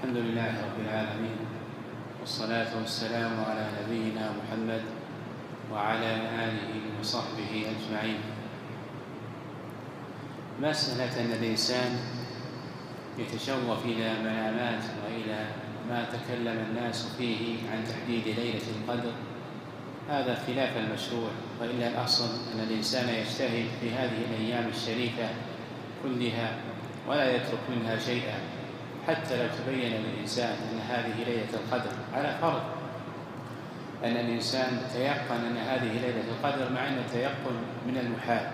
الحمد لله رب العالمين، والصلاة والسلام على نبينا محمد وعلى آله وصحبه أجمعين. مسألة أن الإنسان يتشوف إلى منامات وإلى ما تكلم الناس فيه عن تحديد ليلة القدر، هذا خلاف المشروع، وإلا الأصل أن الإنسان يجتهد في هذه الأيام الشريفة كلها ولا يترك منها شيئا، حتى لو تبين للإنسان أن هذه ليلة القدر، على فرض أن الإنسان تيقن أن هذه ليلة القدر، مع أن التيقن من المحال.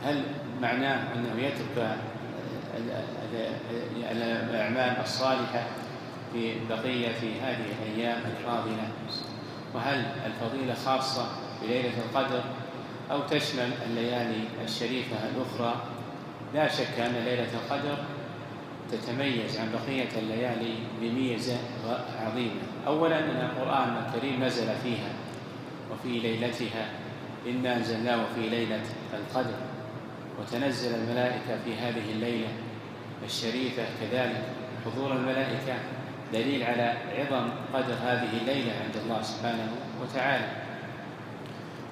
هل معناه أنه يترك الأعمال الصالحة في بقية هذه الأيام الفاضلة؟ وهل الفضيلة خاصة بليلة القدر أو تشمل الليالي الشريفة الأخرى؟ لا شك أن ليلة القدر تتميز عن بقية الليالي بميزة عظيمة. أولا أن القرآن الكريم نزل فيها وفي ليلتها، إنا أنزلناه في ليلة القدر، وتنزل الملائكة في هذه الليلة الشريفة كذلك. حضور الملائكة دليل على عظم قدر هذه الليلة عند الله سبحانه وتعالى.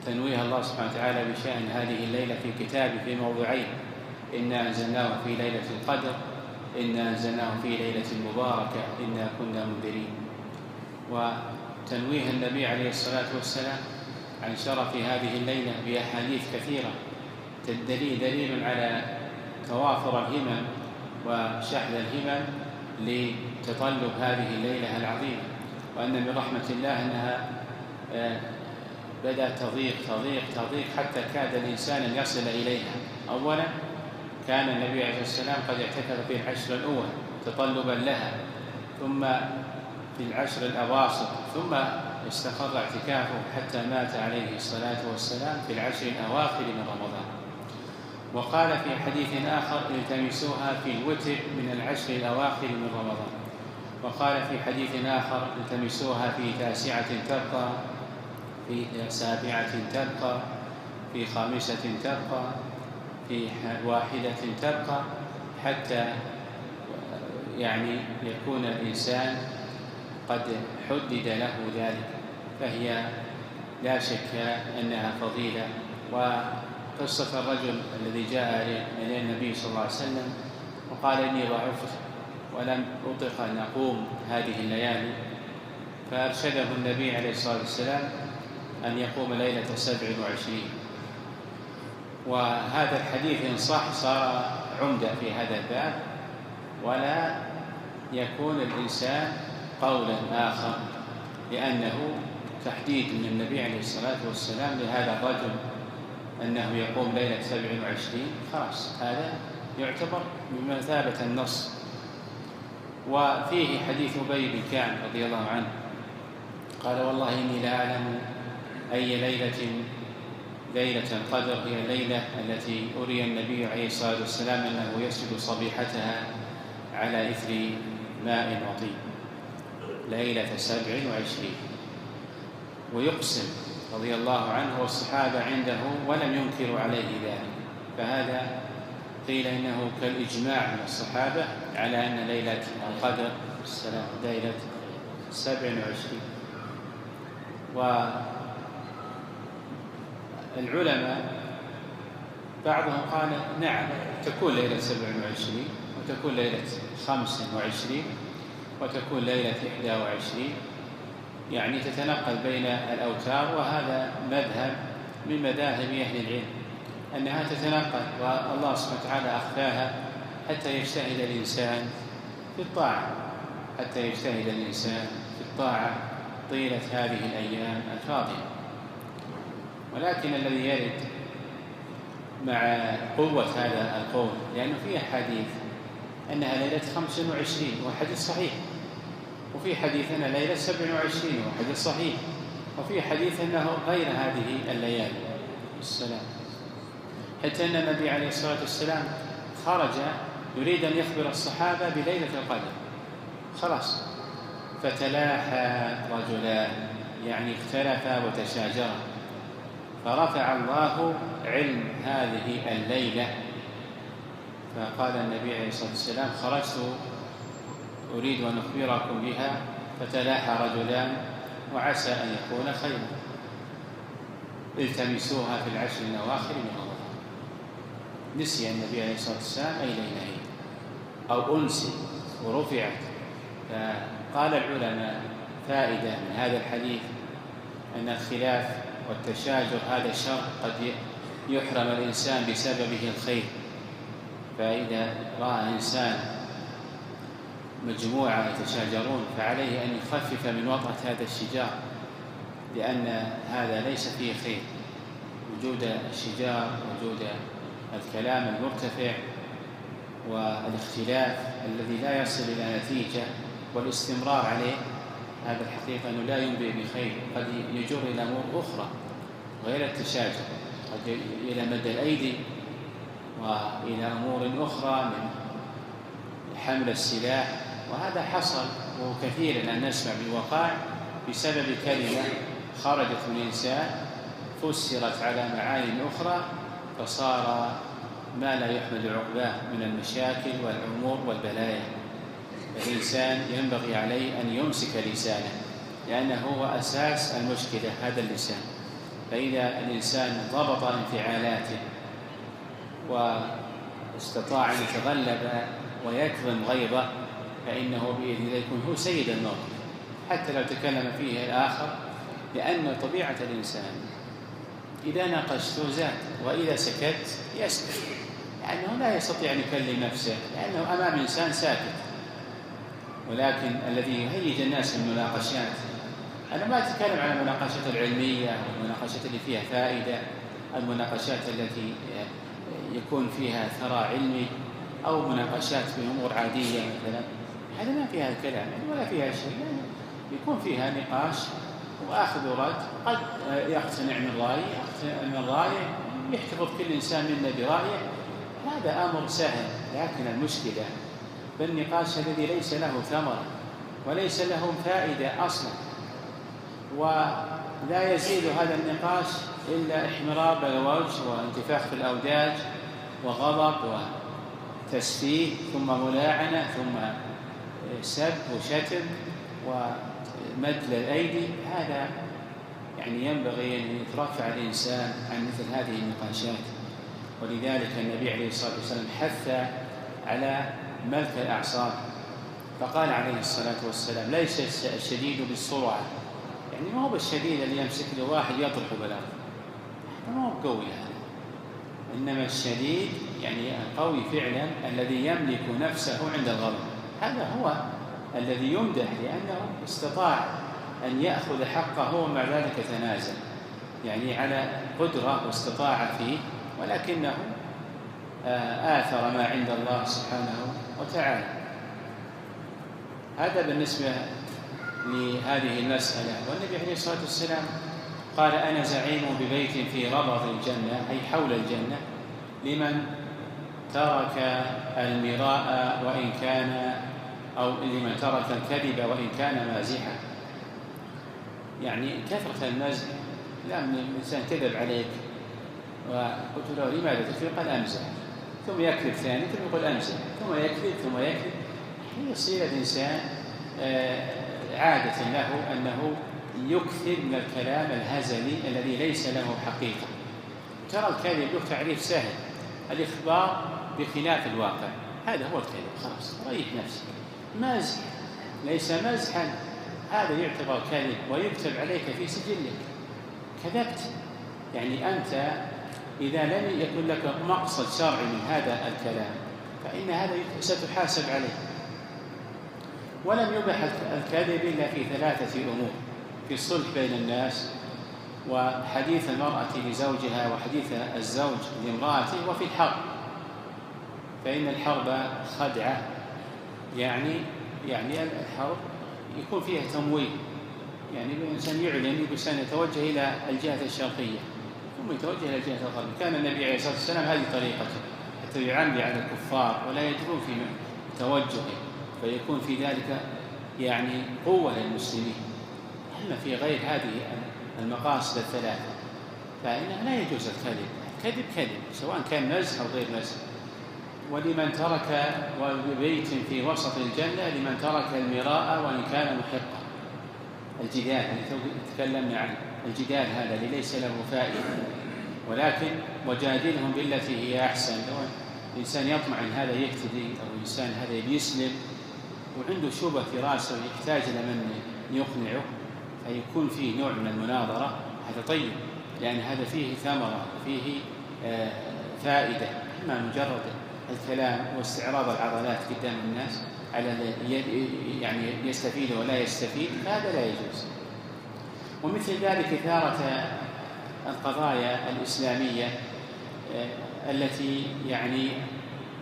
تنويه الله سبحانه وتعالى بشأن هذه الليلة في كتابه في موضعين: إنا أنزلناه في ليلة القدر، إنا أنزلناه في ليلة مباركة إنا كنا منذرين. وتنويه النبي عليه الصلاة والسلام عن شرف هذه الليلة بأحاديث كثيرة دليل على توافر الهمم وشحذ الهمم لتطلب هذه الليلة العظيمة، وأن من رحمة الله أنها بدأت تضيق حتى كاد الإنسان أن يصل إليها. أولا كان النبي عليه السلام قد اعتكف في العشر الأول تطلبا لها، ثم في العشر الأواسط، ثم استقر اعتكافه حتى مات عليه الصلاة والسلام في العشر الأواخر من رمضان. وقال في حديث آخر: التمسوها في الوتر من العشر الأواخر من رمضان. وقال في حديث آخر: التمسوها في تاسعة تبقى، في سابعة تبقى، في خامسة تبقى، في واحدة تبقى، حتى يكون الإنسان قد حدد له ذلك. فهي لا شك أنها فضيلة. وقصة الرجل الذي جاء إلى النبي صلى الله عليه وسلم وقال: إني ضعفت ولم أطق أن أقوم هذه الليالي، فأرشده النبي عليه الصلاة والسلام أن يقوم ليلة 27. وهذا الحديث إن صح صار عمدة في هذا الباب، ولا يكون الإنسان قولا آخر، لأنه تحديد من النبي عليه الصلاة والسلام لهذا الرجل أنه يقوم ليلة 27، خلاص هذا يعتبر بمثابة النص. وفيه حديث أبي بن كعب رضي الله عنه قال: والله إني لا أعلم أي ليلة القدر هي الليلة التي أري النبي عليه الصلاة والسلام أنه يسجد صبيحتها على إثر ماء وطين، ليلة 27. ويقسم رضي الله عنه والصحابة عنده ولم ينكروا عليه ذلك، فهذا قيل إنه كالإجماع من الصحابة على أن ليلة القدر ليلة 27. والعلماء بعضهم قال: نعم، تكون ليلة 27 وتكون ليلة 25 وتكون ليلة 21، تتنقل بين الأوتار. وهذا مذهب من مذاهب أهل العلم أنها تتنقل، والله سبحانه وتعالى أخفاها حتى يجتهد الإنسان في الطاعة طيلة هذه الأيام الفاضلة. ولكن الذي يرد مع قوة هذا القول، لأنه فيه حديث أنها ليلة 25 وحديث صحيح، وفي حديث أنها ليلة 27 وحديث صحيح، وفي حديث أنه غير هذه الليالي السلام، حتى أن النبي عليه الصلاة والسلام خرج يريد أن يخبر الصحابة بليلة القدر، خلاص فتلاحى رجلان، اختلفا وتشاجرا، فرفع الله علم هذه الليلة. فقال النبي عليه الصلاة والسلام: خرجت أريد أن أخبركم بها فتلاحى رجلان وعسى أن يكون خيرا، التمسوها في العشر الأواخر من رمضان. نسي النبي عليه الصلاة والسلام أي ليلة هي، أو أنسي ورفعت. فقال العلماء فائدة من هذا الحديث أن الخلاف والتشاجر هذا شر قد يحرم الإنسان بسببه الخير. فإذا رأى إنسان مجموعة يتشاجرون فعليه أن يخفف من وطأة هذا الشجار، لأن هذا ليس فيه خير. وجود الشجار، وجود الكلام المرتفع والاختلاف الذي لا يصل إلى نتيجة والاستمرار عليه، هذا الحقيقة أنه لا ينبئ بخير، قد يجر إلى أمور أخرى غير التشاجر، قد إلى مد الأيدي وإلى أمور أخرى من حمل السلاح. وهذا حصل وكثير الآن نسمع بالوقائع بسبب كلمة خرجت من إنسان فسرت على معاني أخرى فصار ما لا يحمد عقباه من المشاكل والأمور والبلايا. الإنسان ينبغي عليه أن يمسك لسانه، لأنه هو أساس المشكلة هذا اللسان. فإذا الإنسان ضبط انفعالاته واستطاع أن يتغلب ويكظم غيظه فإنه بإذن الله يكون هو سيد الموقف، حتى لو تكلم فيه الآخر، لأن طبيعة الإنسان إذا ناقشته زاد، وإذا سكت يسكت، لأنه لا يستطيع أن يكلم نفسه، لأنه أمام إنسان ساكت. ولكن الذي يهيج الناس من المناقشات، أنا ما أتكلم عن المناقشات العلمية والمناقشات اللي فيها فائدة، المناقشات التي يكون فيها ثراء علمي، أو مناقشات في أمور عادية مثلا، هذا ما فيها الكلام ولا فيها شيء، يعني يكون فيها نقاش وآخذ ورد، قد يقتنع من رأيه، يحتفظ كل إنسان منا برأيه، هذا أمر سهل. لكن المشكلة بالنقاش الذي ليس له ثمرة وليس له فائدة أصلا، ولا يزيد هذا النقاش إلا احمرار بالوجه وانتفاخ في الأوداج وغضب وتسفيه ثم ملاعنة ثم سب وشتم ومد للأيدي. هذا يعني ينبغي أن يترفع الإنسان عن مثل هذه النقاشات. ولذلك النبي عليه الصلاة والسلام حث على ملك الأعصاب، فقال عليه الصلاة والسلام: ليس الشديد بالسرعة، يعني ما هو بالشديد اللي يمسك له واحد يطرحه بالأرض، ما هو قوي هذا، إنما الشديد يعني القوي فعلا الذي يملك نفسه عند الغضب، هذا هو الذي يمدح، لأنه استطاع أن يأخذ حقه ومع ذلك تنازل، يعني على قدرة واستطاع فيه، ولكنه آثر ما عند الله سبحانه وتعالى. هذا بالنسبة لهذه المسألة. والنبي عليه الصلاة والسلام قال: أنا زعيم ببيت في ربض الجنة، أي حول الجنة، لمن ترك المراء وإن كان، أو لمن ترك الكذب وإن كان مازحا. يعني كثرة المزح، لأن الإنسان كذب عليك وقلت له: لماذا تكذب؟ قال: أمزح. ثم يكذب ثاني، ثم يقول أمزح، ثم يكذب ثم يكذب. يصير الإنسان عادة له أنه يكثر من الكلام الهزلي الذي ليس له حقيقة. ترى الكذب له تعريف سهل: الإخبار بخلاف الواقع، هذا هو الكذب، خلاص ريح نفسك. مازح ليس مزحا، هذا يعتبر كذب ويكتب عليك في سجلك، كذبت. يعني أنت إذا لم يكن لك مقصد شرعي من هذا الكلام فإن هذا ستحاسب عليه. ولم يبح الكذب إلا في 3 أمور: في الصلح بين الناس، وحديث المرأة لزوجها، وحديث الزوج لامرأته، وفي الحرب. فإن الحرب خدعة، يعني الحرب يكون فيها تمويل، يعني الإنسان يعلن يقول سنتوجه إلى الجهة الشرقية ثم يتوجه إلى الجهة الغربية. كان النبي عليه الصلاة والسلام هذه طريقته، حتى يعمي على الكفار ولا يدرون في توجهه، فيكون في ذلك يعني قوة للمسلمين. أما في غير هذه المقاصد ال3 فإنه لا يجوز الكذب. كذب كذب، سواء كان مزح أو غير مزح. ولمن ترك بيت في وسط الجنة لمن ترك المراء وإن كان محقا. الجدال الذي تكلمنا عنه، الجدال هذا اللي ليس له فائدة، ولكن وجادلهم بالتي هي أحسن. لو الإنسان يطمع أن هذا يهتدي أو الإنسان هذا يسلم وعنده شبهة في رأسه يحتاج إلى من يقنعه، فيكون فيه نوع من المناظرة، هذا طيب، لأن هذا فيه ثمرة، فيه فائدة، أما مجرد الكلام واستعراض العضلات قدام الناس على يعني يستفيد ولا يستفيد، هذا لا يجوز. ومثل ذلك إثارة القضايا الإسلامية التي يعني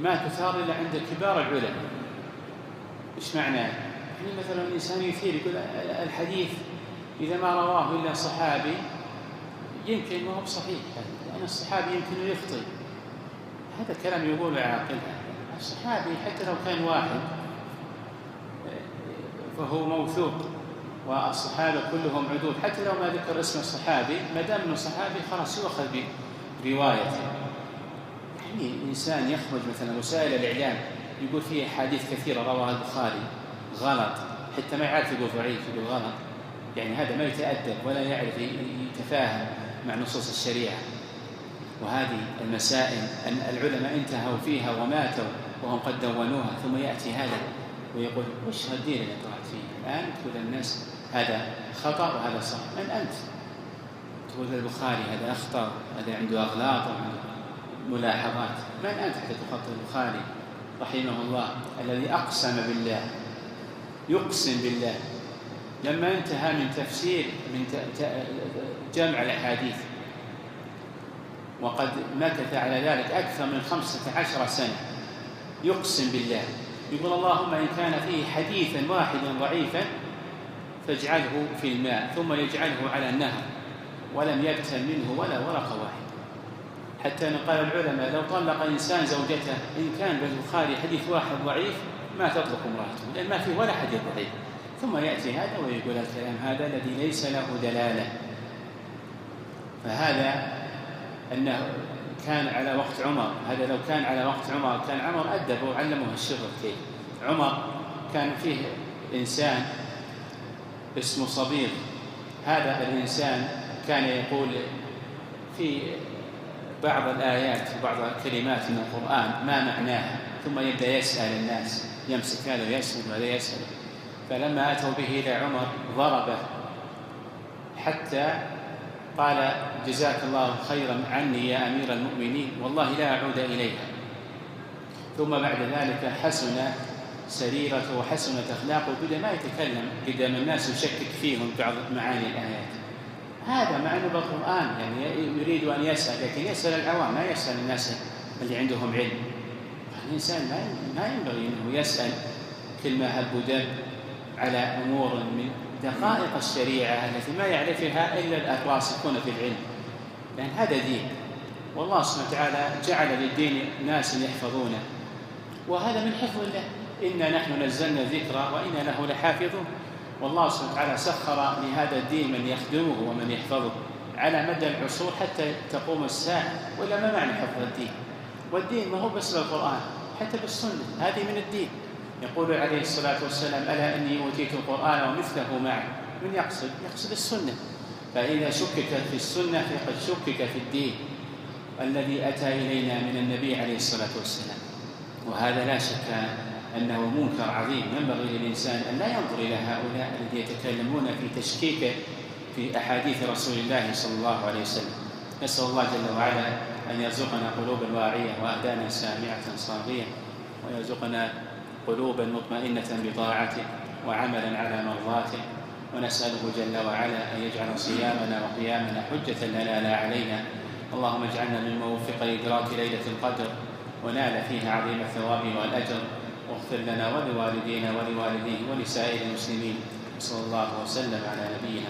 ما تثار إلا عند كبار العلماء. إيش معناه؟ يعني مثلا الإنسان يثير يقول الحديث إذا ما رواه إلا صحابي يمكن ما هو صحيح، لأن الصحابي يمكن يخطئ، هذا كلام يقول عاقل. الصحابي حتى لو كان واحد فهو موثوق، والصحابة كلهم عدول، حتى لو ما ذكر اسم الصحابي ما دام انه صحابي خلاص يؤخذ بروايته. يعني إنسان يخرج مثلا وسائل الإعلام يقول فيه أحاديث كثيرة رواها البخاري غلط، حتى ما يعرف يقول ضعيف يقول غلط، يعني هذا ما يتأدب ولا يعرف يتفاهم مع نصوص الشريعة. وهذه المسائل أن العلماء انتهوا فيها وماتوا وهم قد دونوها، ثم يأتي هذا ويقول وش هالدين اللي طلعت فيه الآن؟ تقول الناس هذا خطأ وهذا صح. من أنت؟ تقول البخاري هذا أخطأ، هذا عنده أغلاط وعنده ملاحظات. من أنت حتى تخطئ البخاري رحمه الله الذي أقسم بالله، يقسم بالله لما انتهى من تفسير من جمع الأحاديث، وقد مكث على ذلك أكثر من 15 سنة، يقسم بالله يقول اللهم إن كان فيه حديثا واحدا ضعيفا فاجعله في الماء ثم يجعله على النهر، ولم يبتل منه ولا ورقة واحد. حتى أن قال العلماء لو طلق إنسان زوجته إن كان بالبخاري حديث واحد ضعيف ما تطلق امرأته، لأن ما فيه ولا حديث ضعيف. ثم يأتي هذا ويقول الكلام هذا الذي ليس له دلالة. فهذا أنه كان على وقت عمر، هذا لو كان على وقت عمر كان عمر أدبه وعلمه الشغل كيف. عمر كان فيه إنسان اسمه صبيغ، هذا الإنسان كان يقول في بعض الآيات وبعض الكلمات من القرآن ما معناها، ثم يبدأ يسأل الناس، يمسك هذا ويسأل وهذا يسأل. فلما أتوا به إلى عمر ضربه حتى قال جزاك الله خيرا عني يا أمير المؤمنين والله لا أعود إليها. ثم بعد ذلك حسن سريرته وحسنت أخلاقه، بدأ ما يتكلم قدام الناس ويشكك فيهم بعض معاني الآيات. هذا مع أنه بالقرآن يعني يريد أن يسأل، لكن يسأل العوام ما يسأل الناس اللي عندهم علم. الإنسان ما ينبغي أنه يسأل كلمة هب على أمور من دقائق الشريعة التي ما يعرفها إلا الراسخون في العلم، لأن هذا دين، والله سبحانه وتعالى جعل للدين ناس يحفظونه، وهذا من حفظ الله. إنا نحن نزلنا الذكر وإنا له لحافظون. والله سبحانه وتعالى سخر لهذا الدين من يخدمه ومن يحفظه على مدى العصور حتى تقوم الساعة. ولا ما معنى حفظ الدين؟ والدين ما هو بس بالقرآن، حتى بالسنة، هذه من الدين. يقول عليه الصلاة والسلام ألا إني أوتيت القرآن ومثله معه. من يقصد السنة. فإذا شكك في السنة فقد شكك في الدين الذي أتى إلينا من النبي عليه الصلاة والسلام. وهذا لا شك أنه منكر عظيم. ينبغي للإنسان أن لا ينظر إلى هؤلاء الذين يتكلمون في تشكيك في أحاديث رسول الله صلى الله عليه وسلم. نسأل الله جل وعلا أن يرزقنا قلوبا واعية وأذانا سامعة صاغية، ويرزقنا قلوبا مطمئنة بطاعته وعملا على مرضاته. ونسأله جل وعلا أن يجعل صيامنا وقيامنا حجة لنا لا علينا. اللهم اجعلنا ممن وفق لإدراك ليلة القدر ونال فيها عظيم الثواب والأجر، واغفر لنا ولوالدينا ولوالديه ولسائر المسلمين. صلى الله وسلم على نبينا